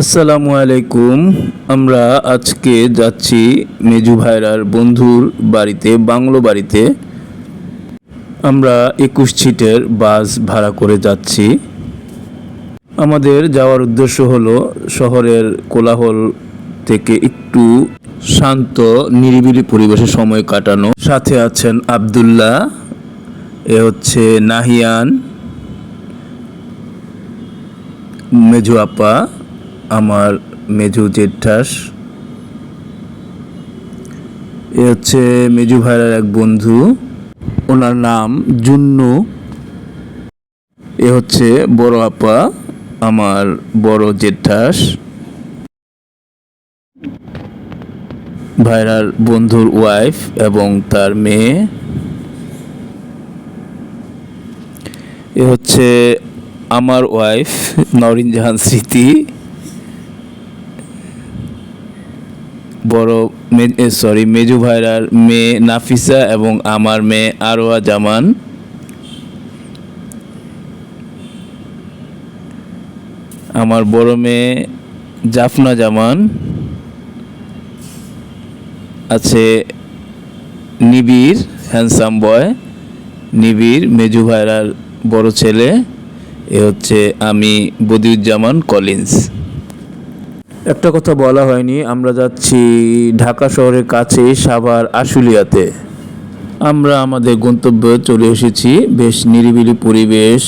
আসসালামু আলাইকুম। আমরা আজকে যাচ্ছি মেজু ভাইরার বন্ধুর বাড়িতে, বাংলো বাড়িতে। আমরা 21 সিটের বাস ভাড়া করে যাচ্ছি। আমাদের যাওয়ার উদ্দেশ্য হলো শহরের কোলাহল থেকে একটু শান্ত নিরিবিলি পরিবেশে সময় কাটানো। সাথে আছেন আব্দুল্লাহ, এ হচ্ছে নাহিয়ান, মেজু আপা, আমার মেজু জেঠাস, এ হচ্ছে মেজু ভাইয়ের এক বন্ধু, ওনার নাম জুন্নু। এ হচ্ছে বড় আপা, আমার বড় জেঠাস, ভাইরার বন্ধুর ওয়াইফ এবং তার মেয়ে। এ হচ্ছে আমার ওয়াইফ নরিন জাহান স্মৃতি, মেজু ভাইরার মেয়ে নাফিসা এবং আমার মেয়ে আরোয়া জামান। আমার বড় মেয়ে জাফনা জামান। আছে নিবিড়, হ্যান্ডসাম বয় নিবিড়, মেজু ভাইরার বড় ছেলে। এ হচ্ছে আমি বদিউজ্জামান কলিন্স। একটা কথা বলা হয়নি, আমরা যাচ্ছি ঢাকা শহরের কাছে সাভার আশুলিয়াতে। আমরা আমাদের গন্তব্যে চলে এসেছি। বেশ নিরিবিলি পরিবেশ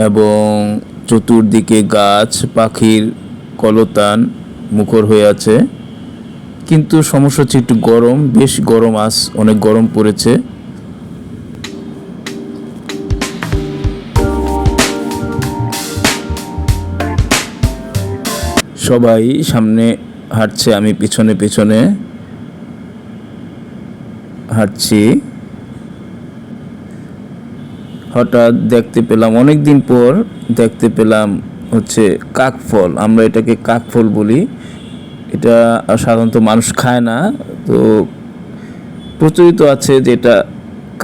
এবং চতুর্দিকে গাছ, পাখির কলতান মুখর হয়ে আছে। কিন্তু সমস্যা হচ্ছে একটু গরম, বেশ গরম, আজ অনেক গরম পড়েছে। সবাই সামনে হাঁটছে, আমি পিছনে পিছনে হাঁটছি। হঠাৎ দেখতে পেলাম, অনেক দিন পর দেখতে পেলাম হচ্ছে কাকফল। আমরা এটাকে কাকফল বলি। এটা সাধারণত মানুষ খায় না, তো প্রচলিত আছে যে এটা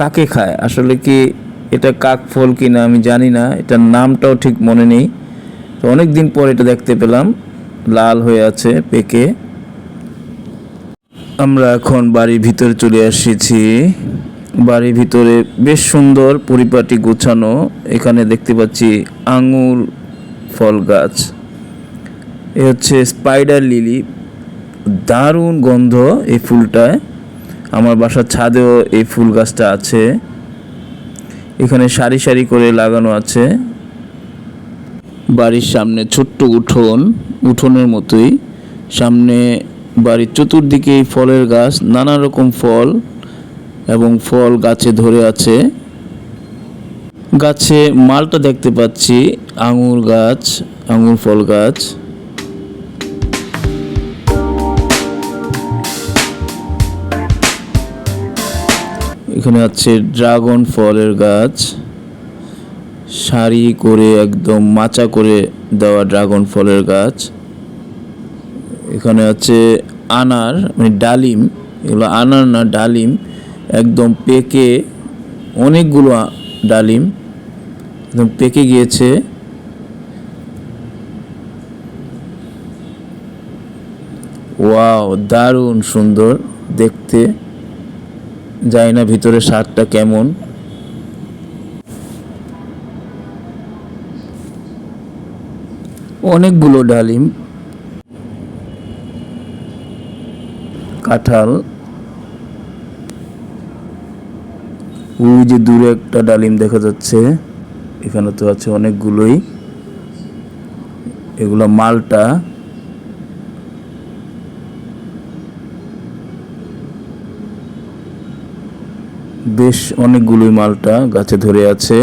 কাকে খায়। আসলে কি এটা কাকফল কি না আমি জানি না, এটার নামটাও ঠিক মনে নেই। তো অনেক দিন পর এটা দেখতে পেলাম, লাল হয়ে আছে পেকে। আমরা এখন বাড়ির ভিতরে চলে এসেছি। বাড়ির ভিতরে বেশ সুন্দর পরিপাটি গোছানো। এখানে দেখতে পাচ্ছি আঙুর ফল গাছ। এ হচ্ছে স্পাইডার লিলি, দারুণ গন্ধ এই ফুলটায়। আমার বাসার ছাদেও এই ফুল গাছটা আছে। এখানে সারি সারি করে লাগানো আছে। বাড়ির সামনে ছোট্ট উঠোন, উঠোনের মতোই সামনে বাড়ির চতুর্দিকে ফলের গাছ, নানা রকম ফল এবং ফল গাছে ধরে আছে। গাছে মালটা দেখতে পাচ্ছি, আঙুর গাছ, আঙুর ফল গাছ। এখানে আছে ড্রাগন ফলের গাছ, সারি করে একদম মাচা করে দেওয়া ড্রাগন ফলের গাছ। এখানে আছে আনার, মানে ডালিম, এগুলো আনার না ডালিম, একদম পেকে, অনেকগুলো ডালিম একদম পেকে গিয়েছে। ওয়াও, দারুণ সুন্দর দেখতে। জানি না ভিতরে স্বাদটা কেমন। অনেকগুলো ডালিম, কাঁঠাল, ওই যে দূরে একটা ডালিম দেখা যাচ্ছে। এখানে তো আছে অনেকগুলোই, এগুলো মালটা। বেশ অনেকগুলোই মালটা গাছে ধরে আছে।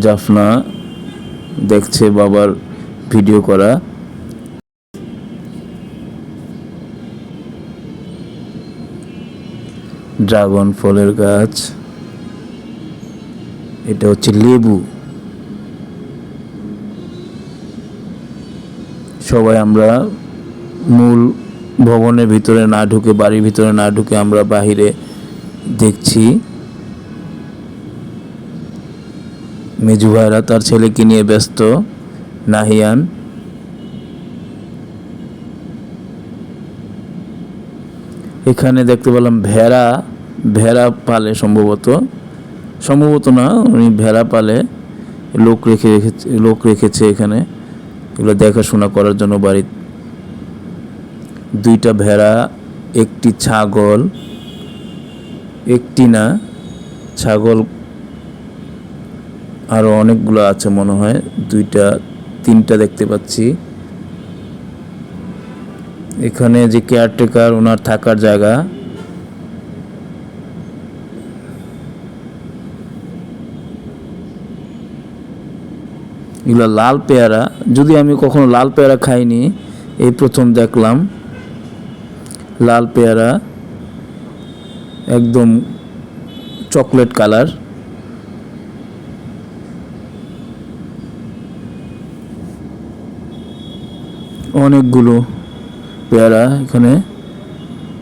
জাফনা দেখছে বাবার ভিডিও করা। ড্রাগন ফলের গাছ, এটা হচ্ছে লেবু। সবাই আমরা মূল ভবনের ভিতরে না ঢুকে, বাড়ির ভিতরে না ঢুকে আমরা বাহিরে দেখছি। মেজু ভাইরা তার ছেলেকে নিয়ে ব্যস্ত। নাহিয়ান, এখানে দেখতে পেলাম ভেড়া। ভেড়া পালে সম্ভবত না, উনি ভেড়া পালে, লোক রেখেছে এখানে এগুলো দেখাশোনা করার জন্য। বাড়ির 2টা ভেড়া, একটি ছাগল, একটি না ছাগল আরো অনেকগুলো আছে মনে হয়, 2টা 3টা দেখতে পাচ্ছি। এখানে যে কেয়ারটেকার, ওনার থাকার জায়গা। এগুলো লাল পেয়ারা, যদি আমি কখনো লাল পেয়ারা খাইনি, এই প্রথম দেখলাম লাল পেয়ারা, একদম চকলেট কালার। অনেকগুলো পেয়ারা এখানে,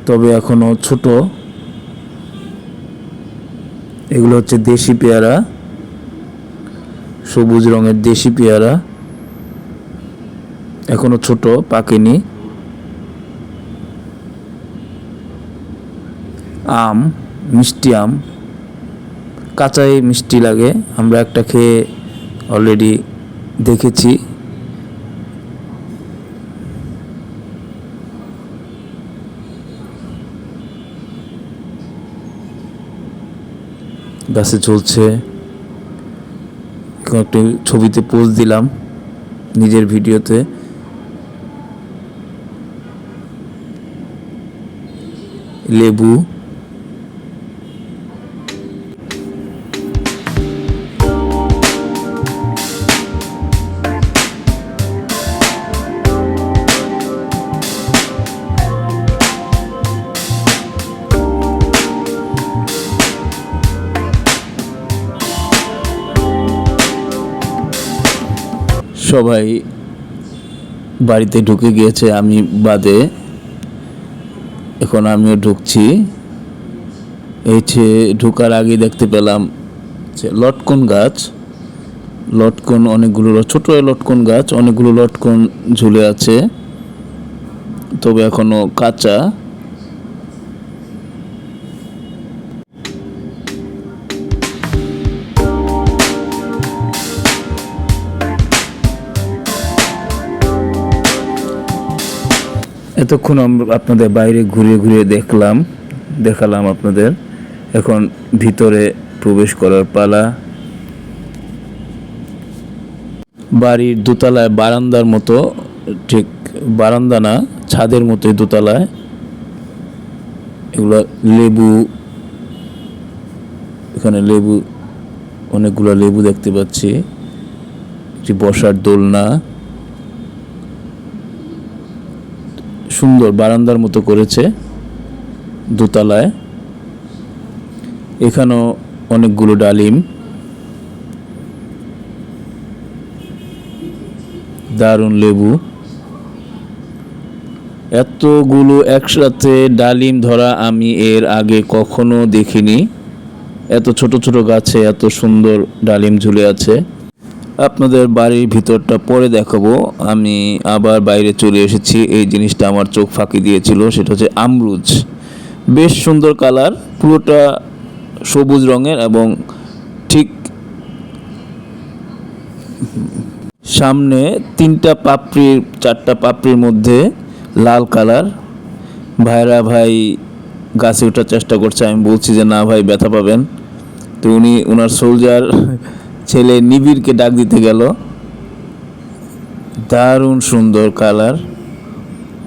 তবে এখনো ছোট। এগুলো হচ্ছে দেশি পেয়ারা, সবুজ রঙের দেশি পেয়ারা, এখনো ছোট, পাকেনি। আম, মিষ্টি আম, কাঁচাই মিষ্টি লাগে। আমরা একটা খেয়ে অলরেডি দেখেছি। গাছে চলছে। একটু ছবিতে পোজ দিলাম নিজের ভিডিওতে। লেবু, সবাই বাড়িতে ঢুকে গিয়েছে, আমি বাদে। এখন আমিও ঢুকছি। ঢুকার আগে দেখতে পেলাম যে লটকন গাছ, লটকন অনেকগুলো, ছোট লটকন গাছ, অনেকগুলো লটকন ঝুলে আছে, তবে এখনো কাঁচা। এতক্ষণ আমরা আপনাদের বাইরে ঘুরিয়ে দেখালাম আপনাদের। এখন ভিতরে প্রবেশ করার পালা। বাড়ির দোতলায় বারান্দার মতো, ঠিক বারান্দা না, ছাদের মতোই দোতলায়। এগুলো লেবু, এখানে লেবু, অনেকগুলো লেবু দেখতে পাচ্ছি। একটি বসার দোলনা, সুন্দর বারান্দার মতো করেছে দোতলায়। এখানেও অনেকগুলো ডালিম, দারুণ লেবু। এতগুলো একসাথে ডালিম ধরা আমি এর আগে কখনো দেখিনি। এত ছোট ছোট গাছে এত সুন্দর ডালিম ঝুলে আছে। আপনাদের বাড়ির ভিতরটা পরে দেখাবো। আমি আবার বাইরে চলে এসেছি। এই জিনিসটা আমার চোখ ফাঁকি দিয়েছিল, সেটা হচ্ছে আমরুজ। বেশ সুন্দর কালার, পুরোটা সবুজ রঙের, এবং ঠিক সামনে 3টা পাপড়ির 4টা পাপড়ির মধ্যে লাল কালার। ভাই গাছে ওঠার চেষ্টা করছে, আমি বলছি যে না ভাই, ব্যথা পাবেন। তো উনি ওনার সোলজার ছেলে নিবিড়কে ডাক দিতে গেল। দারুণ সুন্দর কালার,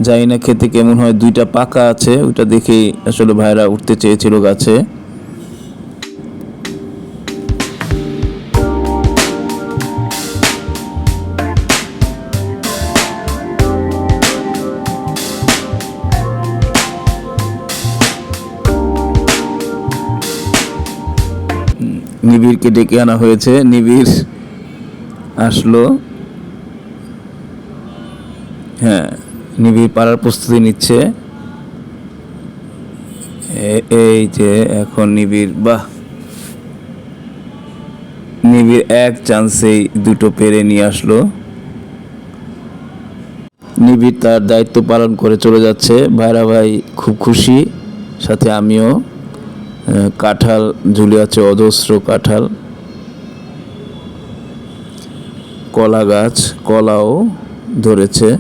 জানি না খেতে কেমন হয়। 2টা পাকা আছে, ওইটা দেখেই আসলে ভাইরা উঠতে চেয়েছিল গাছে। নিবিড়কে ডেকে আনা হয়েছে, নিবিড় আসলো। হ্যাঁ, নিবিড় পাড়ার প্রস্তুতি নিচ্ছে। এই যে এখন নিবিড়, বাহ, নিবিড় এক চান্সেই দুটো পেরে নিয়ে আসলো। নিবিড় তার দায়িত্ব পালন করে চলে যাচ্ছে। ভাইরা ভাই খুব খুশি, সাথে আমিও। কাঁঠাল ঝুলে আছে, অজস্র কাঁঠাল। কলা গাছ, কলাও ধরেছে।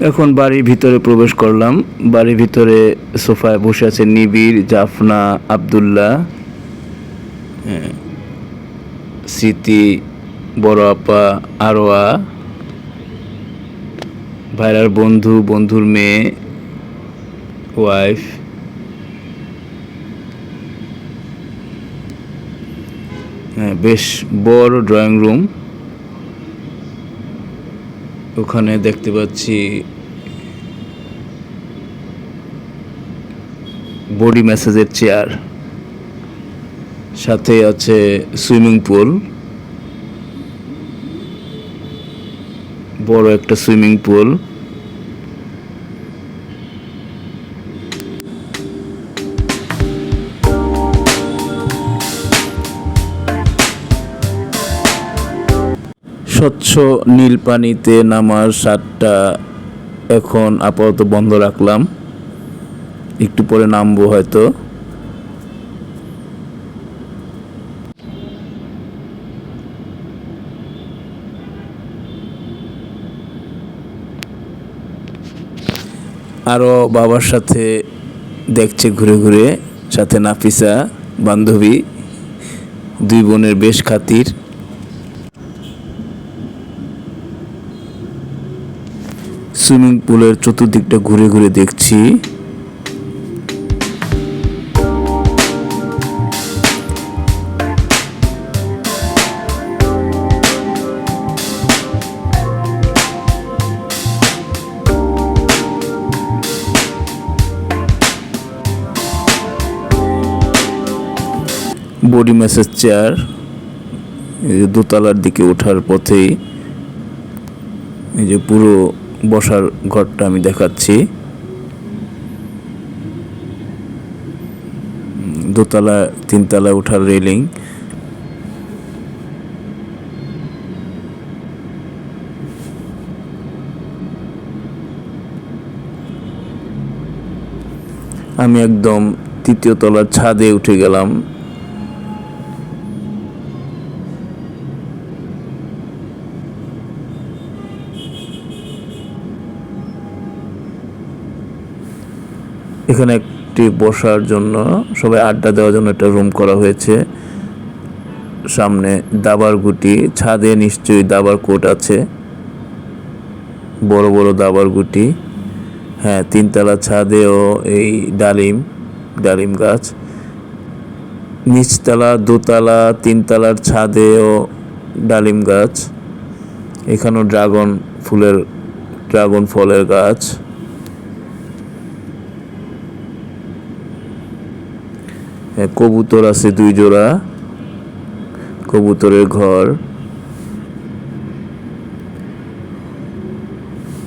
এখন বাড়ির ভিতরে প্রবেশ করলাম। বাড়ির ভিতরে সোফায় বসে আছে নিবিড়, জাফনা, আব্দুল্লাহ, স্মৃতি, বড় আপা, আরোয়া, ভাইরার বন্ধু, বন্ধুর মেয়ে, ওয়াইফ। বেশ বড় ড্রয়িং রুম। ওখানে দেখতে পাচ্ছি বডি ম্যাসাজের চেয়ার, সাথে আছে সুইমিং পুল, বড় একটা সুইমিং পুল। স্বচ্ছ নীল পানিতে নামার স্বাদটা এখন আপাতত বন্ধ রাখলাম, একটু পরে নামবো হয়তো। আরও বাবার সাথে দেখছে ঘুরে ঘুরে, সাথে নাফিসা বান্ধবী, দুই বোনের বেশ খাতির। সুইমিং পুলের চতুর্দিকটা ঘুরে ঘুরে দেখছি। বডি ম্যাসাজ চেয়ার, দোতলার দিকে ওঠার পথেই এই যে পুরো বসার ঘরটা আমি দেখাচ্ছি। দোতলা তিনতলা ওঠার রেলিং। আমি একদম তৃতীয় তলার ছাদে উঠে গেলাম। এখানে একটি বসার জন্য, সবাই আড্ডা দেওয়ার জন্য একটা রুম করা হয়েছে। সামনে দাবার গুটি, ছাদে নিশ্চয়ই দাবার কোট আছে, বড় বড় দাবার গুটি। হ্যাঁ, তিনতলা ছাদেও এই ডালিম গাছ। নিচতলা, দোতলা, তিনতলার ছাদেও ডালিম গাছ। এখানেও ড্রাগন ফলের গাছ। কবুতর আছে 2 জোড়া, কবুতরের ঘর।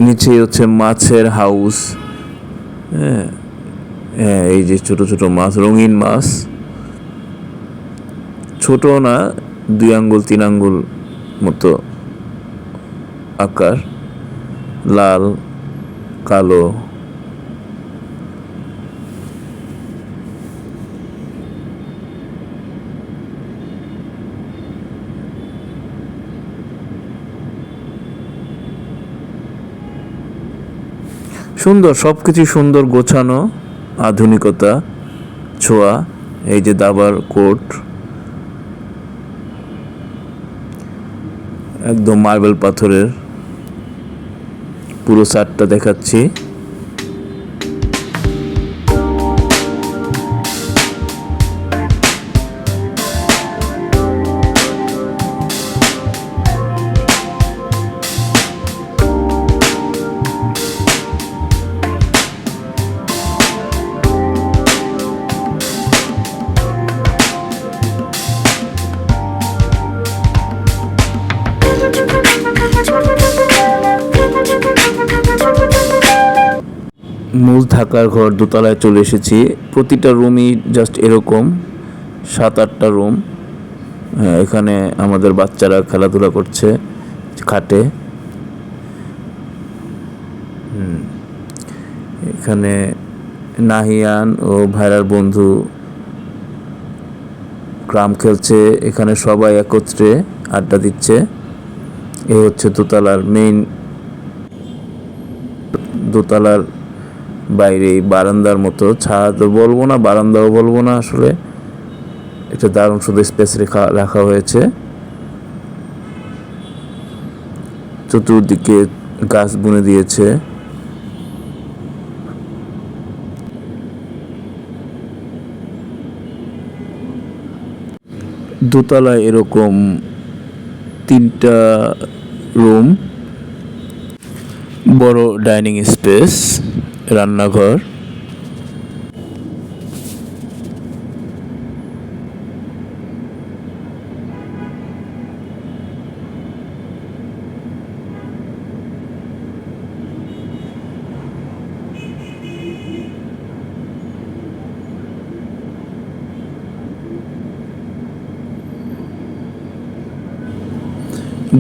নিচে হচ্ছে মাছের হাউস। হ্যাঁ, এই যে ছোট ছোট মাছ, রঙিন মাছ, ছোট না, 2 আঙ্গুল 3 আঙ্গুল মতো আকার, লাল কালো। সুন্দর, সবকিছু সুন্দর গোছানো, আধুনিকতা ছোঁয়া। এই যে দাবার কোট, একদম মার্বেল পাথরের। পুরো ছাদটা দেখাচ্ছি। মূল থাকার ঘর দোতলায় চলে এসেছি। প্রতিটা রুমই জাস্ট এরকম 7-8টা রুম। হ্যাঁ, এখানে আমাদের বাচ্চারা খেলাধুলা করছে খাটে। এখানে নাহিয়ান ও ভাইরার বন্ধু ক্রাম খেলছে। এখানে সবাই একত্রে আড্ডা দিচ্ছে। এ হচ্ছে দোতলার বাইরে বারান্দার মতো, ছাদ বলবো না, বারান্দাও বলবো না, আসলে এটা দারুণ শুধু স্পেস রাখা হয়েছে। চতুর্দিকে গাছ বুনে দিয়েছে। দোতলায় এরকম 3টা রুম, বড় ডাইনিং স্পেস, রান্নাঘর।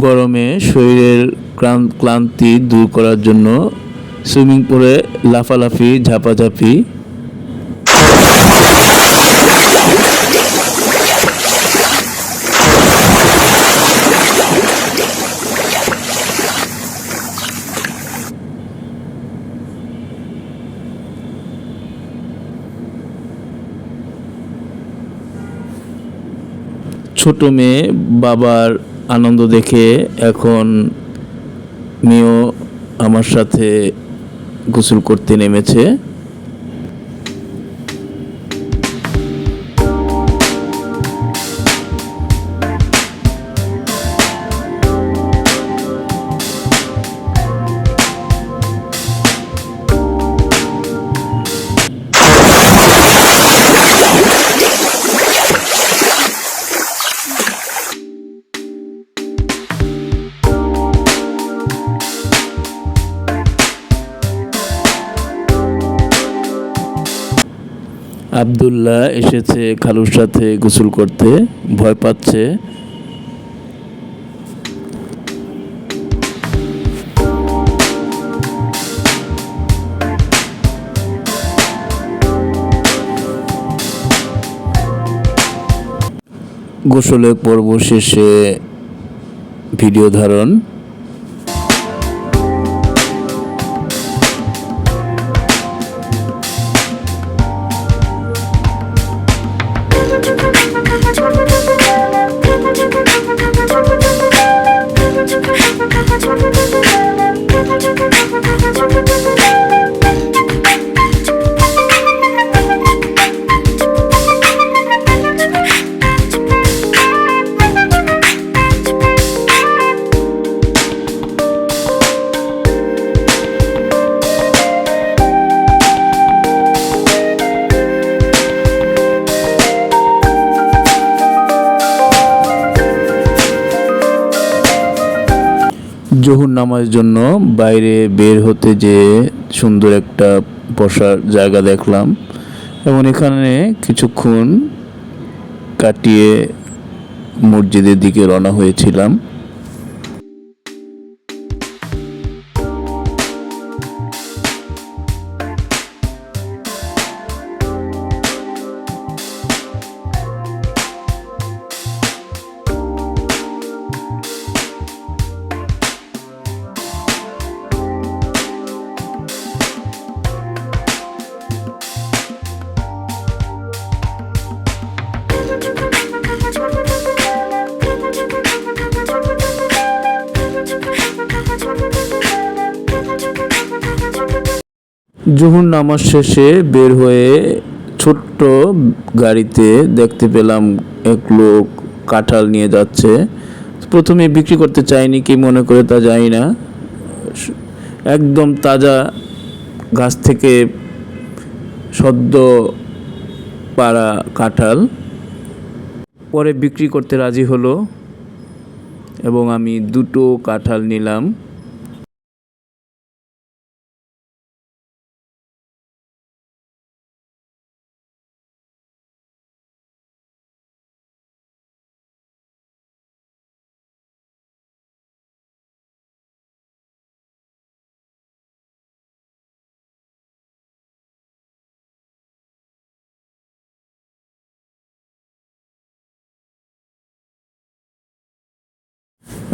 গরমে শরীরের ক্লান্তি দূর করার জন্য সুইমিং পুলে লাফালাফি, ঝাপাঝাপি। ছোট মেয়ে বাবার আনন্দ দেখে এখন মেয়েও আমার সাথে গোসল করতে নেমেছে। আব্দুল্লাহ এসেছে খালুর সাথে গোসল করতে, ভয় পাচ্ছে। গোসলের পর্ব শেষে ভিডিও ধারণ। জোহর নামাজের জন্য বাইরে বের হতে যেয়ে সুন্দর একটা বসার জায়গা দেখলাম এবং এখানে কিছুক্ষণ কাটিয়ে মসজিদের দিকে রওনা হয়েছিলাম। জোহর নামাজ শেষে বের হয়ে ছোট্ট গাড়িতে দেখতে পেলাম এক লোক কাঁঠাল নিয়ে যাচ্ছে। প্রথমে বিক্রি করতে চাইনি, কি মনে করে তা জানি না, একদম তাজা গাছ থেকে সদ্য পাড়া কাঁঠাল। পরে বিক্রি করতে রাজি হলো এবং আমি 2টো কাঁঠাল নিলাম।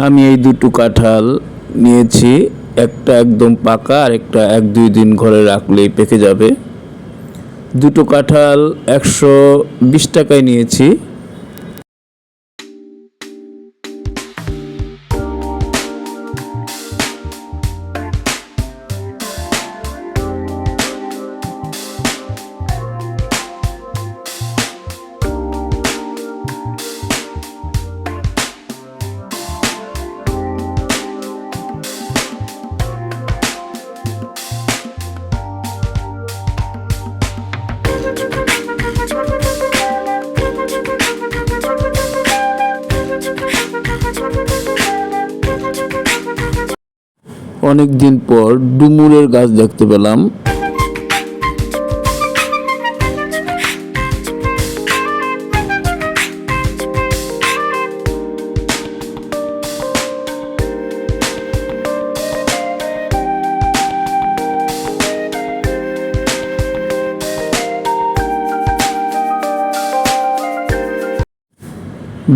আমি এই দুটো কাঁঠাল নিয়েছি, একটা একদম পাকা আর একটা 1-2 দিন ঘরে রাখলেই পেকে যাবে। দুটো কাঁঠাল 120 টাকায় নিয়েছি। অনেক দিন পর ডুমুরের গাছ দেখতে পেলাম।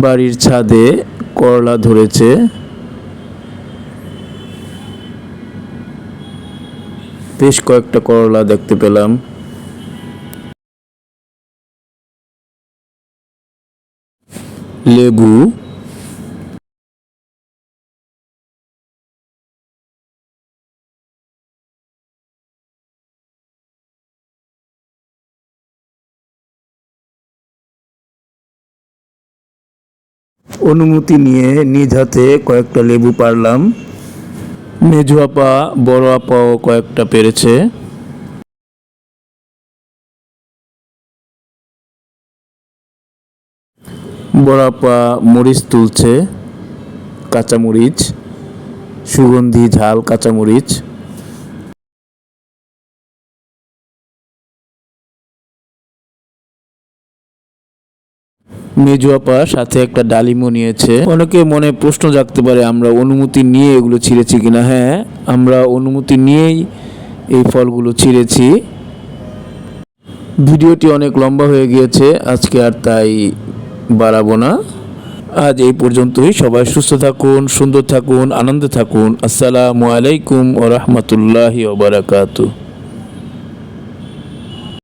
বাড়ির ছাদে করলা ধরেছে। বেশ কয়েকটা করলা দেখতে পেলাম। লেবু, অনুমতি নিয়ে নিজ হাতে কয়েকটা লেবু পারলাম। মেজো আপা, বড় আপাও কয়েকটা পেরেছে। বড় আপা মরিচ তুলছে, কাঁচামরিচ, সুগন্ধি ঝাল কাঁচামরিচ। মেজো আপা সাথে একটা ডালিমও নিয়েছে। অনেকে মনে প্রশ্ন জাগতে পারে আমরা অনুমতি নিয়ে এগুলো ছিঁড়েছি কিনা। হ্যাঁ, আমরা অনুমতি নিয়েই এই ফলগুলো ছিঁড়েছি। ভিডিওটি অনেক লম্বা হয়ে গিয়েছে, আজকে আর তাই বাড়াবো না। আজ এই পর্যন্তই। সবাই সুস্থ থাকুন, সুন্দর থাকুন, আনন্দে থাকুন। আসসালামু আলাইকুম ওয়া রাহমাতুল্লাহি ওয়া বারাকাতুহু।